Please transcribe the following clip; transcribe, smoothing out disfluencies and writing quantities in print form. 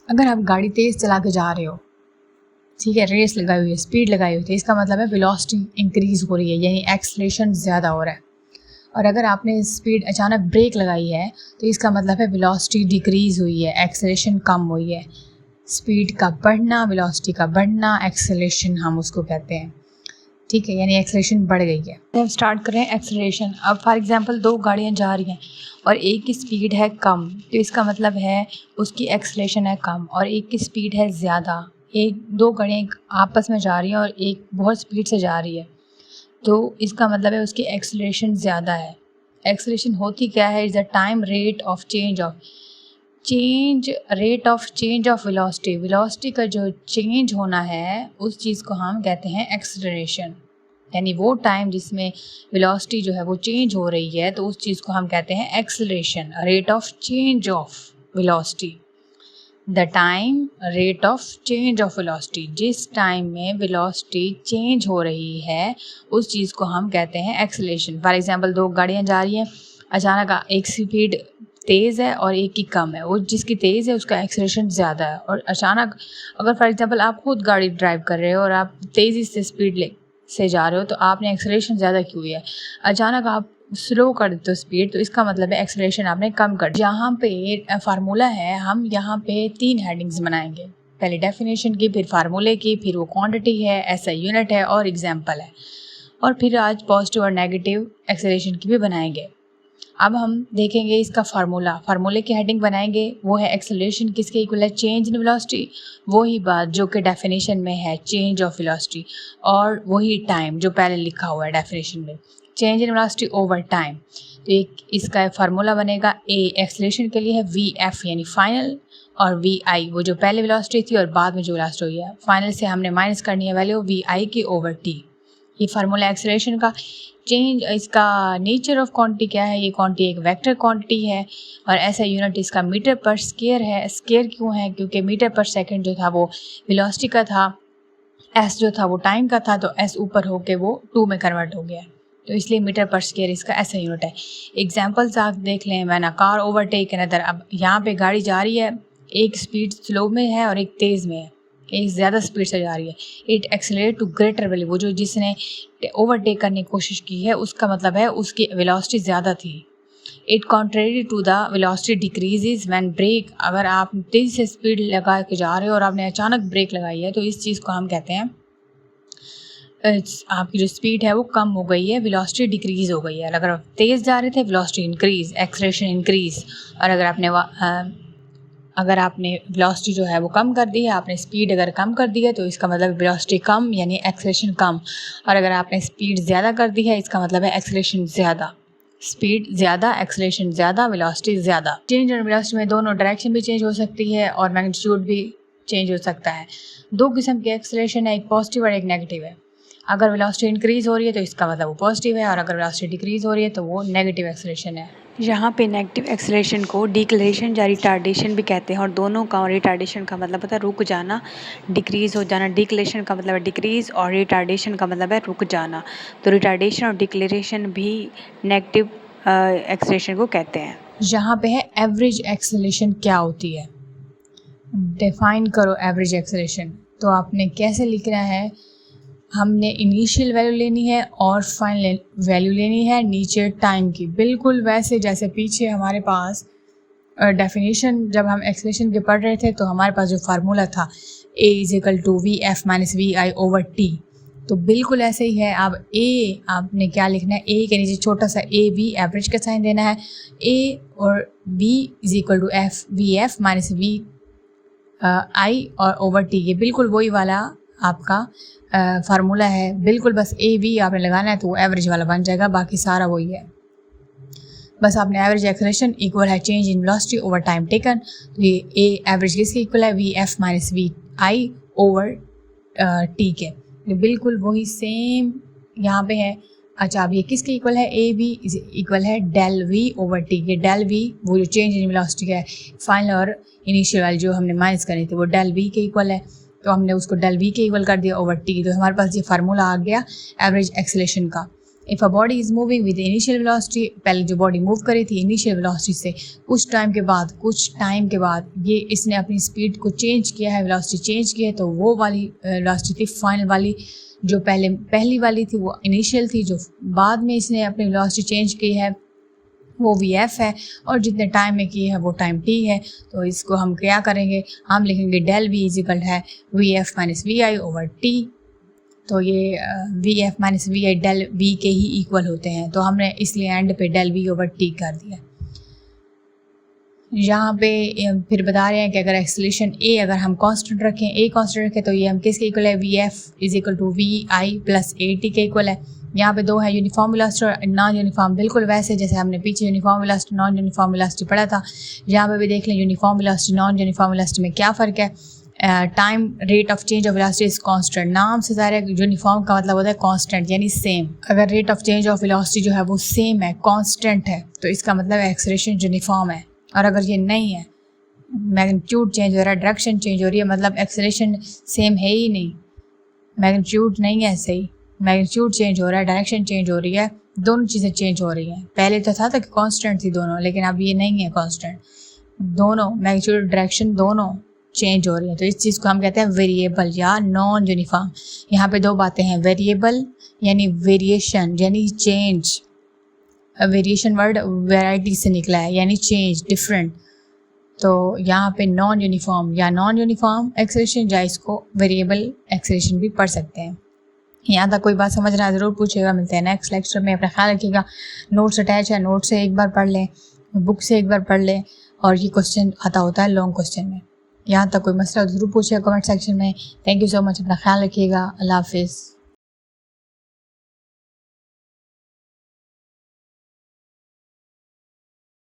अगर आप गाड़ी तेज़ चला के जा रहे हो, ठीक है, रेस लगाई हुई है, स्पीड लगाई हुई है, तो इसका मतलब है वेलोसिटी इंक्रीज़ हो रही है, यानी एक्सेलरेशन ज़्यादा हो रहा है। और अगर आपने स्पीड अचानक ब्रेक लगाई है तो इसका मतलब है वेलोसिटी डिक्रीज़ हुई है, एक्सेलरेशन कम हुई है। स्पीड का बढ़ना, वेलोसिटी का बढ़ना, एक्सेलरेशन हम उसको कहते हैं, ठीक है, यानी एक्सेलरेशन बढ़ गई है। अब स्टार्ट करें एक्सेलरेशन। अब फॉर एग्जांपल दो गाड़ियां जा रही हैं और एक की स्पीड है कम, तो इसका मतलब है उसकी एक्सेलरेशन है कम, और एक की स्पीड है ज़्यादा। दो गाड़ियाँ आपस में जा रही हैं और एक बहुत स्पीड से जा रही है, तो इसका मतलब है उसकी एक्सेलरेशन ज़्यादा है। एक्सेलरेशन होती क्या है? Is the time rate of change of velocity. Velocity का जो चेंज होना है उस चीज़ को हम कहते हैं एक्सेलरेशन, यानी वो टाइम जिसमें वेलोसिटी जो है वो चेंज हो रही है, तो उस चीज़ को हम कहते हैं acceleration, rate of change of velocity. The time rate of change of velocity, जिस टाइम में वेलोसिटी चेंज हो रही है उस चीज़ को हम कहते हैं एक्सेलरेशन। फॉर एग्जांपल दो गाड़ियाँ जा रही हैं, अचानक एक स्पीड तेज़ है और एक की कम है, वो जिसकी तेज़ है उसका एक्सेलरेशन ज़्यादा है। और अचानक अगर फॉर एग्जांपल आप खुद गाड़ी ड्राइव कर रहे हो और आप तेज़ी से से जा रहे हो, तो आपने एक्सेलरेशन ज़्यादा क्यों है? अचानक आप स्लो कर देते हो स्पीड, तो इसका मतलब है एक्सेलरेशन आपने कम कर दिया। यहाँ पे फार्मूला है, हम यहाँ पे 3 हेडिंग्स बनाएंगे, पहले डेफिनेशन की, फिर फार्मूले की, फिर वो क्वांटिटी है, ऐसा यूनिट है और एग्जाम्पल है, और फिर आज पॉजिटिव और नेगेटिव एक्सेलरेशन की भी बनाएंगे। अब हम देखेंगे इसका फार्मूले की हेडिंग बनाएंगे, वो है एक्सेलरेशन किसके इक्वल है? चेंज इन वेलोसिटी, वही बात जो कि डेफिनेशन में है, चेंज ऑफ वेलोसिटी, और वही टाइम जो पहले लिखा हुआ है डेफिनेशन में, change in velocity over time. तो एक इसका फार्मूला बनेगा, ए एक्सेलरेशन के लिए है वी एफ यानी फाइनल, और वी आई वो जो पहले वेलोसिटी थी और बाद में जो वेलोसिटी हुई है, फाइनल से हमने माइनस करनी है वैल्यू वी आई की ओवर टी। ये फार्मूला एक्सेलरेशन का। चेंज, इसका नेचर ऑफ क्वांटिटी क्या है? ये क्वांटिटी एक वेक्टर क्वांटिटी है और ऐसा यूनिट इसका मीटर पर स्क्वायर है। स्क्वायर क्यों है? क्योंकि मीटर पर सेकंड जो था वो वेलोसिटी का था, एस जो था वो टाइम का था, तो एस ऊपर होके वो 2 में कन्वर्ट हो गया, तो इसलिए मीटर पर स्क्वायर इसका ऐसा यूनिट है। एग्जाम्पल्स आप देख लें, मैंने कार ओवरटेक अनदर। अब यहाँ पे गाड़ी जा रही है, एक स्पीड स्लो में है और एक तेज़ में है, एक ज़्यादा स्पीड से जा रही है। It accelerate to greater value, वो जो जिसने ओवरटेक करने की कोशिश की है उसका मतलब है उसकी वेलोसिटी ज़्यादा थी। It contrary to the velocity decreases when brake, अगर आप तेज़ी से स्पीड लगा के जा रहे हो और आपने अचानक ब्रेक लगाई है, तो इस चीज़ को हम कहते हैं आपकी जो स्पीड है वो कम हो गई है, वेलोसिटी डिक्रीज़ हो गई है। अगर आप तेज़ जा रहे थे, वेलोसिटी इंक्रीज़, एक्सेलरेशन इंक्रीज़, और अगर आपने वेलोसिटी जो है वो कम कर दी है, आपने स्पीड अगर कम कर दी है, तो इसका मतलब वेलोसिटी कम यानी एक्सेलरेशन कम, और अगर आपने स्पीड ज़्यादा कर दी है, इसका मतलब है एक्सेलरेशन ज़्यादा। स्पीड ज़्यादा, एक्सेलरेशन ज़्यादा, वेलोसिटी ज़्यादा। चेंज और वेलोसिटी में दोनों डायरेक्शन भी चेंज हो सकती है और मैग्नीट्यूड भी चेंज हो सकता है। दो किस्म के एक्सेलरेशन है, एक पॉजिटिव और एक नेगेटिव है। अगर वेलोसिटी इंक्रीज़ हो रही है तो इसका मतलब वो पॉजिटिव है, और अगर वेलोसिटी डिक्रीज़ हो रही है तो वो नेगेटिव एक्सेलरेशन है। यहाँ पे नेगेटिव एक्सेलरेशन को डिक्लेरेशन या रिटार्डेशन भी कहते हैं, और दोनों का, रिटार्डेशन का मतलब होता है रुक जाना, डिक्रीज़ हो जाना। डिक्लेरेशन का मतलब है डिक्रीज़ और रिटार्डेशन का मतलब है रुक जाना। तो रिटार्डेशन और डिक्लेरेशन भी नेगेटिव एक्सेलरेशन को कहते हैं। यहाँ पे है एवरेज एक्सेलरेशन क्या होती है, डिफाइन करो एवरेज एक्सेलरेशन। तो आपने कैसे लिखना है? हमने इनिशियल वैल्यू लेनी है और फाइनल वैल्यू लेनी है नीचे टाइम की, बिल्कुल वैसे जैसे पीछे हमारे पास डेफिनेशन जब हम एक्सेलरेशन के पढ़ रहे थे, तो हमारे पास जो फार्मूला था a is equal to v F minus we I over t, तो बिल्कुल ऐसे ही है। अब ए आपने क्या लिखना है? ए के नीचे छोटा सा ए वी एवरेज का साइन देना है, ए और v is equal to f v F minus we i और ओवर टी, ये बिल्कुल वही वाला आपका फार्मूला है। बिल्कुल बस ए वी आपने लगाना है तो वो एवरेज वाला बन जाएगा, बाकी सारा वही है। बस आपने एवरेज एक्सेलरेशन इक्वल है change in velocity over time taken, तो ये ए एवरेज किसके इक्वल है? V F minus we I over T के, तो बिल्कुल वही सेम यहाँ पे है। अच्छा, अब ये किसके इक्वल है? ए वी इक्वल है डेल वी ओवर टी के। डेल वी वो जो चेंज इन वेलोसिटी है, फाइनल और इनिशियल वाली जो हमने माइनस करी थी, वो डेल वी के इक्वल है, तो हमने उसको डेल वी के इक्वल कर दिया ओवर टी, तो हमारे पास ये फार्मूला आ गया एवरेज एक्सेलरेशन का। If a body is moving with initial velocity, पहले जो बॉडी मूव करी थी इनिशियल वेलोसिटी से, कुछ टाइम के बाद ये इसने अपनी स्पीड को चेंज किया है, वेलोसिटी चेंज की है, तो वो वाली वेलोसिटी थी फाइनल वाली। जो पहली वाली थी वो इनिशियल थी, जो बाद में इसने अपनी वेलोसिटी चेंज की है वो VF है, और जितने टाइम में की है वो टाइम T है। तो इसको हम क्या करेंगे, हम लिखेंगे डेल V इजिकल है VF minus VI over T। तो ये VF minus VI del V के ही इक्वल होते हैं, तो हमने इसलिए एंड पे डेल V ओवर T कर दिया। यहाँ पे फिर बता रहे हैं कि अगर एक्सेलरेशन A अगर हम कांस्टेंट रखें, A कांस्टेंट रखें, तो ये हम किसके इक्वल है, VF is equal to VI plus AT के इक्वल है। यहाँ पे दो है यूनिफॉर्म वेलोसिटी और नॉन यूनिफॉर्म, बिल्कुल वैसे जैसे हमने पीछे uniform velocity non uniform velocity पढ़ा था। यहाँ पे भी देख लें uniform velocity non uniform velocity में क्या फ़र्क है। Time rate of change of velocity is constant, नाम से ज़ाहिर है यूनिफॉर्म का मतलब होता है कांस्टेंट यानी सेम। अगर rate of change of velocity जो है वो सेम है, कांस्टेंट है, तो इसका मतलब एक्सेलरेशन यूनिफॉर्म है। और अगर ये नहीं है, मैग्नीट्यूड चेंज हो रहा है, डायरेक्शन चेंज हो रही है, मतलब एक्सेलरेशन सेम है ही नहीं, मैग्नीट्यूड नहीं है सही, मैग्नीट्यूड चेंज हो रहा है, डायरेक्शन चेंज हो रही है, दोनों चीज़ें चेंज हो रही हैं। पहले तो था कि कांस्टेंट थी दोनों, लेकिन अब ये नहीं है कांस्टेंट, दोनों मैग्नीट्यूड डायरेक्शन दोनों चेंज हो रही है। तो इस चीज़ को हम कहते हैं वेरिएबल या नॉन यूनिफॉर्म। यहाँ पे दो बातें हैं, वेरिएबल यानी वेरिएशन यानी चेंज, वेरिएशन वर्ड वैरायटी से निकला है यानी चेंज, डिफरेंट। तो यहाँ पे नॉन यूनिफॉर्म या नॉन यूनिफॉर्म एक्सेलरेशन या इसको वेरिएबल एक्सेलरेशन भी पढ़ सकते हैं। यहाँ तक कोई बात समझ रहा है ज़रूर पूछेगा। मिलते हैं नेक्स्ट लेक्चर में, अपना ख्याल रखिएगा। नोट्स अटैच है, नोट से एक बार पढ़ लें, बुक से एक बार पढ़ लें, और ये क्वेश्चन आता होता है लॉन्ग क्वेश्चन में। यहाँ तक कोई मसला ज़रूर पूछेगा कमेंट सेक्शन में। थैंक यू सो मच, अपना ख्याल रखिएगा। अल्लाह हाफिज़।